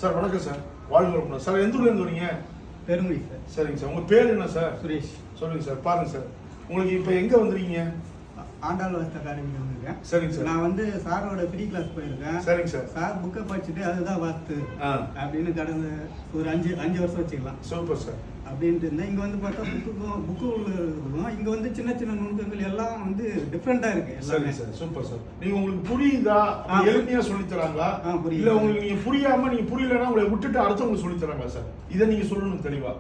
Sir வணக்கம் sir. வாழ்க வளமுடன் சார். எந்த ஊர்லேருந்து வரீங்க? பெருங்குடி சார். சரிங்க சார். உங்கள் பேர் என்ன சார்? சுரேஷ். சொல்லுங்கள் சார். பாருங்கள் சார், உங்களுக்கு இப்போ எங்கே வந்துருக்கீங்க? ஆண்டாள் வாஸ்து அகாடமிக்கு வந்திருக்கேன். சரிங்க சார். நான் வந்து சாரோட ப்ரீ கிளாஸ் போயிருக்கேன். சரிங்க சார். சார் புக்கை படிச்சுட்டு அதுதான் வாஸ்து அப்படின்னு கடந்த ஒரு அஞ்சு வருஷம் வச்சுக்கலாம். Super sir. அப்படின்ட்டு இருந்தேன். இங்கே வந்து பார்த்தா புக்கு உள்ளதுக்கும் இங்கே வந்து சின்ன சின்ன நுணுக்கங்கள் எல்லாம் வந்து டிஃப்ரெண்ட்டாக இருக்கு. சரிங்க சார். Super sir. நீங்கள் உங்களுக்கு புரியுதா? எளிமையாக சொல்லித் தராங்களா? புரியுது. இல்லை உங்களுக்கு நீங்கள் புரியாமல் நீங்கள் புரியலன்னா உங்களை விட்டுட்டு அடுத்தவங்களுக்கு சொல்லித் தராங்களா சார்? இதை நீங்கள் சொல்லணும் தெளிவாக.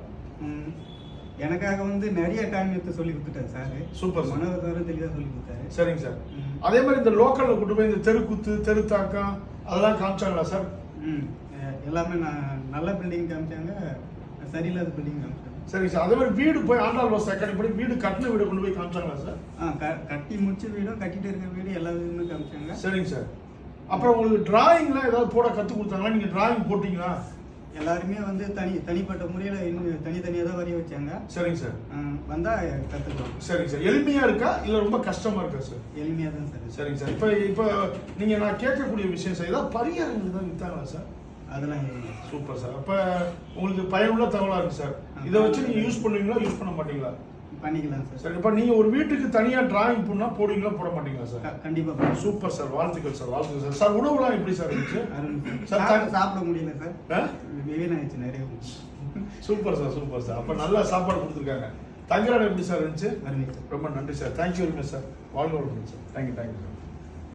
எனக்காக வந்து நிறைய டைம் எடுத்து சொல்லி கொடுத்துட்டாரு சார். Super sir. மனோதரம் தெளிவாக சொல்லி கொடுத்தாரு. சரிங்க சார். அதே மாதிரி இந்த லோக்கலில் கூட்டு போய் இந்த தெருக்குத்து தெருத்தாக்கம் அதெல்லாம் காமிச்சாங்களா சார்? எல்லாமே நான் நல்ல பில்டிங் காமிச்சாங்க, சரியில்லாத பில்டிங் காமிச்சாங்க. சரிங்க சார். அதே மாதிரி வீடு போய் ஆண்டாள் வாஸ்து அகாடமி படி வீடு கட்டின வீடு கொண்டு போய் காமிச்சாங்களா சார்? கட்டி முடிச்ச வீடும் கட்டிட்டு இருக்க வீடு எல்லா வீடுமே காமிச்சாங்க. சரிங்க சார். அப்புறம் உங்களுக்கு டிராயிங்லாம் ஏதாவது போட கற்றுக் கொடுத்தாங்களா? நீங்கள் டிராயிங் போட்டிங்களா? எல்லாருமே வந்து தனிப்பட்ட முறையில் இன்னும் தனித்தனியாக தான் வரைய வச்சாங்க. சரிங்க சார். வந்தால் கற்றுக்கலாம். சரிங்க சார். எளிமையாக இருக்கா இல்லை ரொம்ப கஷ்டமாக இருக்கா சார்? எளிமையாக தான் சார். சரிங்க சார். இப்போ நீங்கள் நான் கேட்கக்கூடிய விஷயம் சார், ஏதாவது பரிகாரங்கள் தான் விற்றாங்களா சார்? அதெல்லாம் சூப்பர் சார். அப்போ உங்களுக்கு பயனுள்ள தகவலாக இருக்குது சார். இதை வச்சு நீங்கள் யூஸ் பண்ணுவீங்களா யூஸ் பண்ண மாட்டீங்களா? பண்ணிக்கலாம் சார். சரி. இப்போ நீங்கள் ஒரு வீட்டுக்கு தனியாக டிராயிங் பண்ணால் போடுவீங்களா போட மாட்டீங்களா சார்? கண்டிப்பாக. Super sir. வாழ்த்துக்கள் சார். வாழ்த்துக்கள் சார். சார் உணவுலாம் எப்படி சார் இருந்துச்சு? சாப்பிட முடியல சார். வீணாயிடுச்சு நிறைய. Super sir. Super sir. அப்போ நல்லா சாப்பாடு கொடுத்துருக்காங்க. தங்குற இடம் எப்படி சார் இருந்துச்சு? வருவீங்க சார். ரொம்ப நன்றி sir. Thank you very much sir. வாழ்க வளமுடன் சார். Thank you sir.